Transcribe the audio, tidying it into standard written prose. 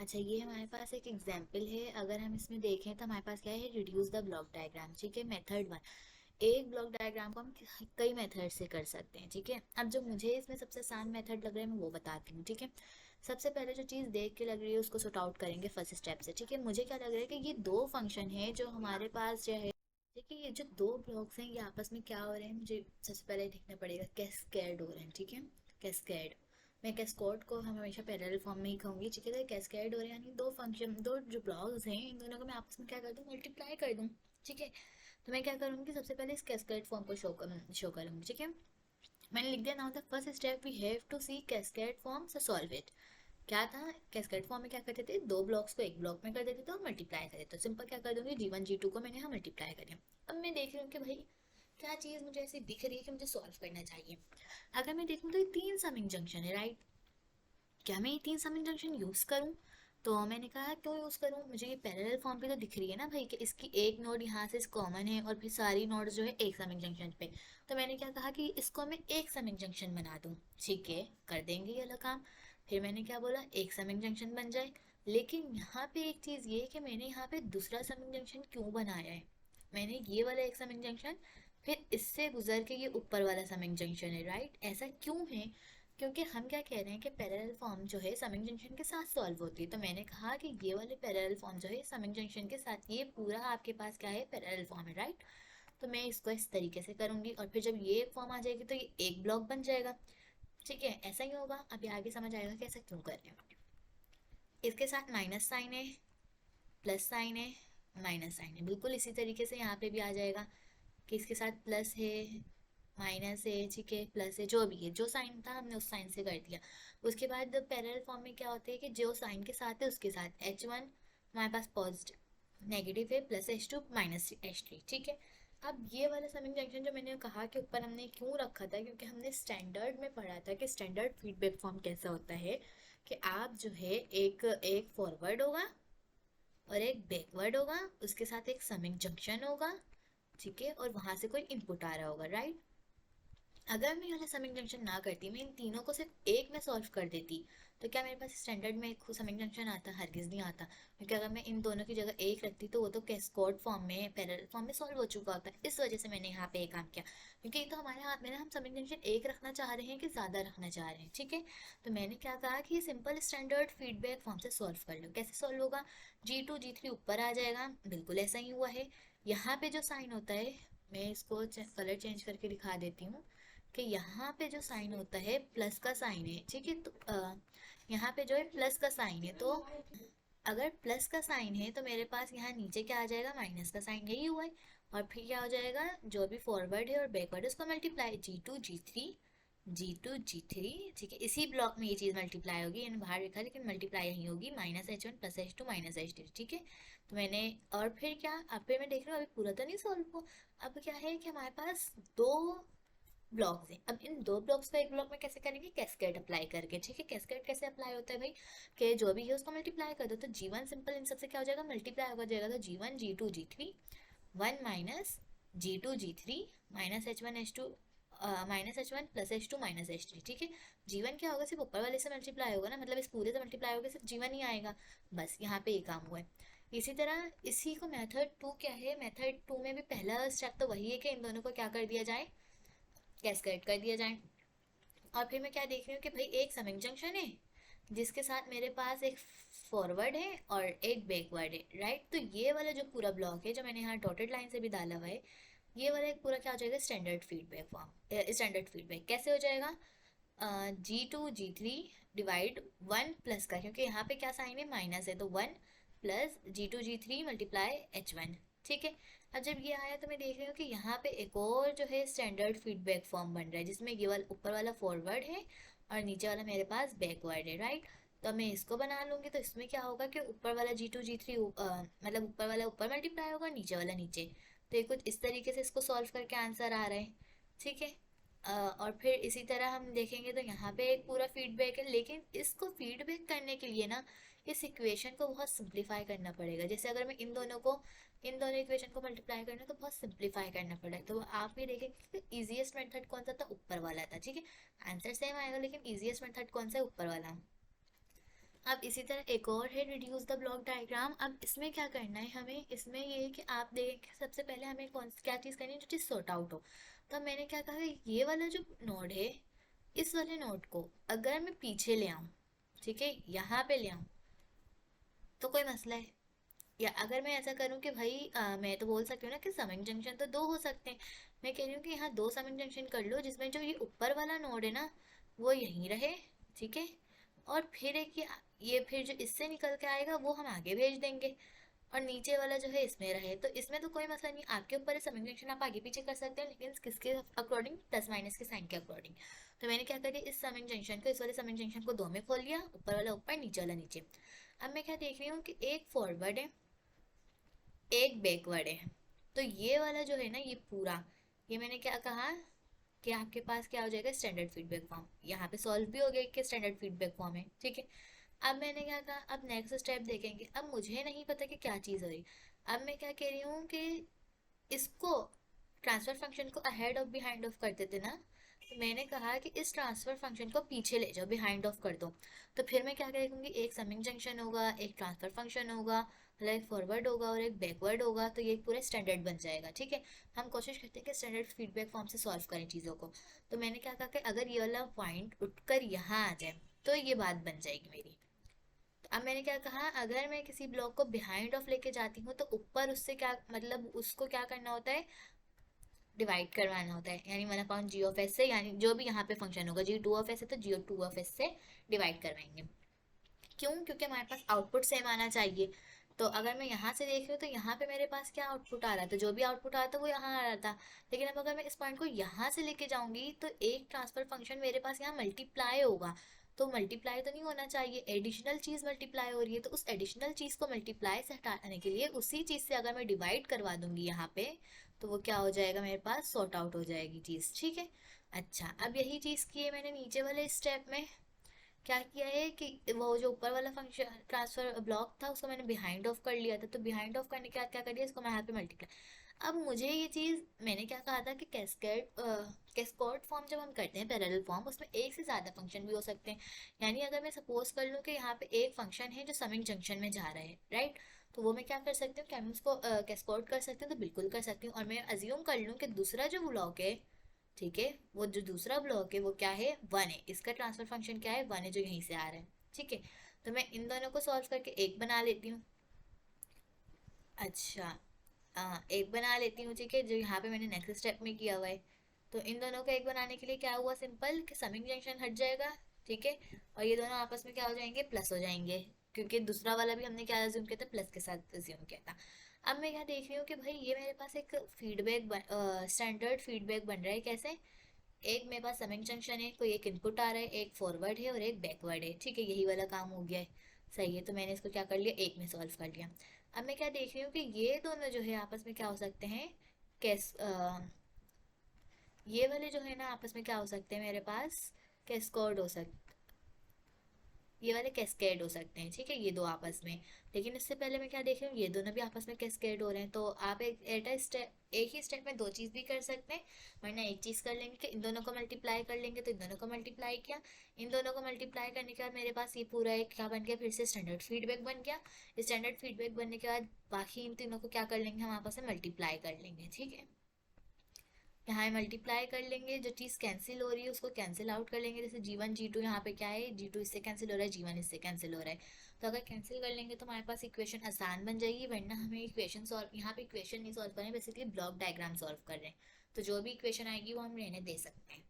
अच्छा, ये हमारे पास एक एग्जाम्पल है। अगर हम इसमें देखें तो हमारे पास क्या है, रिड्यूस द ब्लॉक डायग्राम। ठीक है, मेथड वन। एक ब्लॉक डायग्राम को हम कई मेथड से कर सकते हैं। ठीक है, अब जो मुझे इसमें सबसे आसान मेथड लग रहा है मैं वो बताती हूँ। ठीक है, सबसे पहले जो चीज़ देख के लग रही है उसको सॉर्ट आउट करेंगे फर्स्ट स्टेप से। ठीक है, मुझे क्या लग रहा है कि ये दो फंक्शन है जो हमारे पास जो है। देखिए, ये जो दो ब्लॉक्स हैं ये आपस में क्या हो रहे हैं, मुझे सबसे पहले देखना पड़ेगा। कैस्केड हो रहे हैं। ठीक है, कैस्केड। मैं कैस्कोड को हम हमेशा पैरेलल फॉर्म में ही कहूंगी। ठीक है, तो कैस्केड हो रहे हैं यानी दो फंक्शन, दो जो ब्लॉक्स हैं इन दोनों को मैं आपस में क्या कर दूँ, मल्टीप्लाई कर दूँ। ठीक है, तो मैं क्या करूँगी, सबसे पहले इस कैस्केड फॉर्म को शो करूँगी। ठीक है, मैंने लिख दिया। Now the first step we have to see cascade form से सॉल्व इट। क्या था, कैस्केड फॉर्म में क्या करते थे, दो ब्लॉक्स को एक ब्लॉक में कर देते थे और मल्टीप्लाई कर देते। तो सिंपल क्या कर दूंगी, G1 G2 को मैंने यहाँ मल्टीप्लाई कर दिया। अब मैं देख रही हूँ कि भाई क्या चीज़ मुझे ऐसी दिख रही है कि मुझे सॉल्व करना चाहिए। अगर मैं देखूँ तो ये तीन समिंग जंक्शन है, राइट। क्या मैं ये तीन समिंग जंक्शन यूज़ करूँ? तो मैंने कहा क्यों यूज़ करूँ, मुझे ये पैरेलल फॉर्म पे तो दिख रही है ना भाई कि इसकी एक नोड यहाँ से कॉमन है और फिर सारी नोड्स जो है एक समिंग जंक्शन पे। तो मैंने क्या कहा कि इसको मैं एक समिंग जंक्शन बना दूँ। ठीक है, कर देंगे ये वाला काम। फिर मैंने क्या बोला, एक समिंग जंक्शन बन जाए। लेकिन यहाँ पे एक चीज़ ये है कि मैंने यहाँ पे दूसरा समिंग जंक्शन क्यों बनाया है। मैंने ये वाला एक समिंग जंक्शन, फिर इससे गुजर के ये ऊपर वाला समिंग जंक्शन है, राइट। ऐसा क्यों है, क्योंकि हम क्या कह रहे हैं कि पैरेलल फॉर्म जो है समिंग जंक्शन के साथ सॉल्व होती है। तो मैंने कहा कि ये वाले पैरेलल फॉर्म जो है समिंग जंक्शन के साथ, ये पूरा आपके पास क्या है, पैरेलल फॉर्म है, राइट। तो मैं इसको इस तरीके से करूंगी और फिर जब ये फॉर्म आ जाएगी तो ये एक ब्लॉक बन जाएगा। ठीक है, ऐसा ही होगा। अभी आगे समझ आएगा कि ऐसा क्यों कर रहे हैं। इसके साथ माइनस साइन है, प्लस साइन है, माइनस साइन है। बिल्कुल इसी तरीके से यहाँ पे भी आ जाएगा कि इसके साथ प्लस है, माइनस है, ठीक है, प्लस है, जो भी है, जो साइन था हमने उस साइन से कर दिया। उसके बाद पैरेलल फॉर्म में क्या होता है कि जो साइन के साथ है उसके साथ H1 हमारे पास पॉजिटिव नेगेटिव है, प्लस H2 माइनस H3। ठीक है, अब ये वाला समिंग जंक्शन जो मैंने कहा कि ऊपर हमने क्यों रखा था, क्योंकि हमने स्टैंडर्ड में पढ़ा था कि स्टैंडर्ड फीडबैक फॉर्म कैसा होता है कि आप जो है एक एक फॉरवर्ड होगा और एक बैकवर्ड होगा, उसके साथ एक समिंग जंक्शन होगा। ठीक है, और वहां से कोई इनपुट आ रहा होगा, राइट। अगर मैं वाला समिंग जंक्शन ना करती, मैं इन तीनों को सिर्फ एक में सॉल्व कर देती, तो क्या मेरे पास स्टैंडर्ड में एक समिंग जंक्शन आता, हरगिज नहीं आता। क्योंकि अगर मैं इन दोनों की जगह एक रखती तो वो तो कैस्कॉड फॉर्म में, पैरेलल फॉर्म में सॉल्व हो चुका होता। इस वजह से मैंने यहाँ पे एक काम किया, क्योंकि ये तो हमारे हाथ में ना, हम समिंग जंक्शन एक रखना चाह रहे हैं कि ज़्यादा रखना चाह रहे हैं। ठीक है, तो मैंने क्या कहा कि ये सिंपल स्टैंडर्ड फीडबैक फॉर्म से सॉल्व कर लो। कैसे सॉल्व होगा, G2 G3 ऊपर आ जाएगा, बिल्कुल ऐसा ही हुआ है। यहाँ पे जो साइन होता है, मैं इसको कलर चेंज करके दिखा देती हूँ कि यहाँ पे जो साइन होता है प्लस का साइन है। ठीक है, तो यहाँ पे जो है प्लस का साइन है, तो अगर प्लस का साइन है तो मेरे पास यहाँ नीचे क्या आ जाएगा, माइनस का साइन, यही हुआ है। और फिर क्या हो जाएगा, जो भी फॉरवर्ड है और बैकवर्ड है उसको मल्टीप्लाई, G2 G3 ठीक है, इसी ब्लॉक में ये चीज़ मल्टीप्लाई होगी, यानी बाहर लिखा लेकिन मल्टीप्लाई यही होगी, -H1 + H2 - H3। ठीक है, तो मैंने, और फिर क्या, अब फिर मैं देख रही हूँ अभी पूरा तो नहीं सॉल्व हुआ। अब क्या है कि हमारे पास दो ब्लॉक्स हैं। अब इन दो ब्लॉक्स को एक ब्लॉक में कैसे करेंगे, कैस्केड अप्लाई करके। ठीक है, कैस्केड कैसे अप्लाई होता है भाई, कि जो भी है उसको मल्टीप्लाई कर दो। तो G1 सिंपल इन सबसे क्या हो जाएगा, मल्टीप्लाई हो जाएगा। तो G1 G2 G3 1 minus G2 G3 -H1 H2 -H1 + H2 -H3। ठीक है, G1 क्या होगा, सिर्फ ऊपर वाले से मल्टीप्लाई होगा ना, मतलब इस पूरे से मल्टीप्लाई होगा, सिर्फ G1 ही आएगा। बस यहाँ पे ये काम हुआ है। इसी तरह इसी को मेथड टू क्या है, मेथड टू में भी पहला स्टेप तो वही है कि इन दोनों को क्या कर दिया जाए, कैस्केड कर दिया जाए। और फिर मैं क्या देख रही हूँ कि भाई एक समिंग जंक्शन है जिसके साथ मेरे पास एक फॉरवर्ड है और एक बैकवर्ड है, राइट। तो ये वाला जो पूरा ब्लॉक है जो मैंने यहाँ डॉटेड लाइन से भी डाला हुआ है, ये वाला एक पूरा क्या हो जाएगा, standard feedback form. Standard feedback कैसे हो जाएगा, G2 G3 डिवाइड 1 प्लस का, क्योंकि यहाँ पे क्या साइन है, माइनस है, तो 1 plus G2 G3 multiply H1। ठीक है, अब जब ये आया तो मैं देख रही हूँ कि यहाँ पे एक और जो है स्टैंडर्ड फीडबैक फॉर्म बन रहा है, जिसमें ये वाला ऊपर वाला फॉरवर्ड है और नीचे वाला मेरे पास बैकवर्ड है, राइट। तो मैं इसको बना लूंगी, तो इसमें क्या होगा कि ऊपर वाला G2 G3 मतलब ऊपर वाला ऊपर मल्टीप्लाई होगा, नीचे वाला नीचे। तो ये कुछ इस तरीके से इसको सॉल्व करके आंसर आ रहा है। ठीक है, और फिर इसी तरह हम देखेंगे तो यहाँ पे एक पूरा फीडबैक है, लेकिन इसको फीडबैक करने के लिए ना इस इक्वेशन को बहुत सिंप्लीफाई करना पड़ेगा। जैसे अगर मैं इन दोनों इक्वेशन को मल्टीप्लाई करना तो बहुत सिंप्लीफाई करना पड़ेगा। तो आप भी देखेंगे कि ईजिएस्ट मेथड कौन सा था, ऊपर वाला था। ठीक है, आंसर सेम आएगा लेकिन ईजिएस्ट मेथड कौन सा है, ऊपर वाला। अब इसी तरह एक और है रिड्यूस द ब्लॉक डायग्राम। अब इसमें क्या करना है हमें, इसमें ये है कि आप देख सबसे पहले हमें कौन क्या चीज़ करनी है जो चीज़ सॉर्ट आउट हो। तो अब मैंने क्या कहा, ये वाला जो नोड है, इस वाले नोड को अगर मैं पीछे ले आऊँ, ठीक है, यहाँ पे ले आऊँ, तो कोई मसला है? या अगर मैं ऐसा करूँ कि भाई मैं तो बोल सकती हूँ ना कि समिंग जंक्शन तो दो हो सकते हैं। मैं कह रही हूँ कि यहाँ दो समिंग जंक्शन कर लो, जिसमें जो ये ऊपर वाला नोड है ना वो यहीं रहे, ठीक है, और फिर एक ये फिर जो इससे निकल के आएगा वो हम आगे भेज देंगे, और नीचे वाला जो है इसमें रहे। तो इसमें तो कोई मसला नहीं, आपके ऊपर है, समिंग जंक्शन आप आगे पीछे कर सकते हैं, लेकिन किसके अकॉर्डिंग, प्लस माइनस के साइन के अकॉर्डिंग। तो मैंने क्या करी, इस समिंग जंक्शन को, इस वाले समिंग जंक्शन को दो में खोल लिया, ऊपर वाला ऊपर, नीचे वाला नीचे। अब मैं क्या देख रही हूँ कि एक फॉरवर्ड है, एक बैकवर्ड है। तो ये वाला जो है ना, ये पूरा, ये मैंने क्या कहा कि आपके पास क्या हो जाएगा, स्टैंडर्ड फीडबैक फॉर्म। यहाँ पे सॉल्व भी हो गया कि स्टैंडर्ड फीडबैक फॉर्म है, ठीक है। अब मैंने क्या कहा, अब नेक्स्ट स्टेप देखेंगे। अब मुझे नहीं पता कि क्या चीज़ हो रही। अब मैं क्या कह रही हूँ कि इसको, ट्रांसफर फंक्शन को अहेड ऑफ बिहाइंड ऑफ करते थे ना, तो मैंने कहा कि इस ट्रांसफर फंक्शन को पीछे ले जाओ, बिहाइंड ऑफ कर दो। तो फिर मैं क्या करूँगी, एक समिंग जंक्शन होगा, एक ट्रांसफर फंक्शन होगा, मतलब एक फॉरवर्ड होगा और एक बैकवर्ड होगा, तो ये पूरा स्टैंडर्ड बन जाएगा, ठीक है। हम कोशिश करते हैं कि स्टैंडर्ड फीडबैक फॉर्म से सॉल्व करें चीज़ों को। तो मैंने क्या कहा कि अगर ये वाला पॉइंट उठकर यहाँ आ जाए तो ये बात बन जाएगी मेरी। तो अब मैंने क्या कहा, अगर मैं किसी ब्लॉक को बिहाइंड ऑफ लेके जाती हूँ तो ऊपर उससे क्या मतलब, उसको क्या करना होता है, डिवाइड करवाना होता है, यानी one upon G of S से, यानी जो भी यहाँ पे फंक्शन होगा, जी टू ऑफ एस है तो जी टू ऑफ एस से डिवाइड करवाएंगे। क्यों? क्योंकि हमारे पास आउटपुट सेम आना चाहिए। तो अगर मैं यहाँ से देख रही हूँ तो यहाँ पे मेरे पास क्या आउटपुट आ रहा था, जो भी आउटपुट आ रहा था वो यहाँ आ रहा था। लेकिन अब अगर मैं इस पॉइंट को यहाँ से लेके जाऊंगी तो एक ट्रांसफर फंक्शन मेरे पास यहाँ मल्टीप्लाई होगा। तो मल्टीप्लाई तो नहीं होना चाहिए, एडिशनल चीज़ मल्टीप्लाई हो रही है, तो उस एडिशनल चीज़ को मल्टीप्लाई से हटाने के लिए उसी चीज़ से अगर मैं डिवाइड करवा दूंगी यहाँ पे, तो वो क्या हो जाएगा, मेरे पास सॉर्ट आउट हो जाएगी चीज़, ठीक है। अच्छा, अब यही चीज़ की है मैंने नीचे वाले स्टेप में। क्या किया है कि वो जो ऊपर वाला फंक्शन ट्रांसफर ब्लॉक था उसको मैंने बिहाइंड ऑफ कर लिया था, तो बिहाइंड ऑफ करने के बाद क्या कर दिया, इसको मैं यहाँ पे मल्टीप्लाई। अब मुझे ये चीज़, मैंने क्या कहा था कि कैस्केड फॉर्म जब हम करते हैं, पैरेलल फॉर्म, उसमें एक से ज़्यादा फंक्शन भी हो सकते हैं। यानी अगर मैं सपोज कर लूँ कि यहाँ पे एक फंक्शन है जो समिंग जंक्शन में जा रहा है, राइट, तो वो मैं क्या कर सकती हूँ, क्या मैं उसको कैस्केड कर सकती हूँ? तो बिल्कुल कर सकती हूँ। और मैं अज्यूम कर लूँ कि दूसरा जो ब्लॉक है, ठीक है, वो जो दूसरा ब्लॉक है वो क्या है, वन है, इसका ट्रांसफर फंक्शन क्या है, वन है, जो यहीं से आ रहा है, ठीक है। तो मैं इन दोनों को सॉल्व करके एक बना लेती हूँ। अच्छा, एक बना लेती हूँ, ठीक है, जो यहाँ पे मैंने नेक्स्ट स्टेप में किया हुआ है। तो इन दोनों को एक बनाने के लिए क्या हुआ, सिंपल कि समिंग जंक्शन हट जाएगा, ठीक है, और ये दोनों आपस में क्या हो जाएंगे, प्लस हो जाएंगे, क्योंकि दूसरा वाला भी हमने क्या अज्यूम किया था, प्लस के साथ अज्यूम किया था। अब मैं क्या देख रही हूँ कि भाई ये मेरे पास एक फीडबैक, स्टैंडर्ड फीडबैक बन रहा है, कैसे, एक मेरे पास समिंग जंक्शन है, कोई एक इनपुट आ रहा है, एक फॉरवर्ड है और एक बैकवर्ड है, ठीक है, यही वाला काम हो गया है। सही है, तो मैंने इसको क्या कर लिया, एक में सॉल्व कर लिया। अब मैं क्या देख रही हूँ कि ये दोनों जो है आपस में क्या हो सकते हैं, कैस ये वाले जो है ना आपस में क्या हो सकते हैं मेरे पास, कैस्कॉड हो सकते, ये वाले कैस्केड हो सकते हैं, ठीक है, ये दो आपस में। लेकिन इससे पहले मैं क्या देख रही हूँ, ये दोनों भी आपस में कैस्केड हो रहे हैं। तो आप एक ही स्टेप में दो चीज़ भी कर सकते हैं, वरना एक चीज़ कर लेंगे कि इन दोनों को मल्टीप्लाई कर लेंगे, तो इन दोनों को मल्टीप्लाई किया, इन दोनों को मल्टीप्लाई करने के बाद मेरे पास ये पूरा एक क्या बन गया, फिर से स्टैंडर्ड फीडबैक बन गया। स्टैंडर्ड फीडबैक बनने के बाद बाकी इन तीनों को क्या कर लेंगे, हम आपस में मल्टीप्लाई कर लेंगे, ठीक है। यहाँ मल्टीप्लाई कर लेंगे, जो चीज़ कैंसिल हो रही है उसको कैंसिल आउट कर लेंगे, जैसे जी वन जी टू, यहाँ पे क्या है, जी टू इससे कैंसिल हो रहा है, जी वन इससे कैंसिल हो रहा है। तो अगर कैंसिल कर लेंगे तो हमारे पास इक्वेशन आसान बन जाएगी, वरना हमें इक्वेशन सॉल्व, यहाँ पे इक्वेशन नहीं सॉल्व कर रहे हैं, बेसिकली ब्लॉक डायग्राम सॉल्व कर रहे हैं। तो जो भी इक्वेशन आएगी वो हम रहने दे सकते हैं।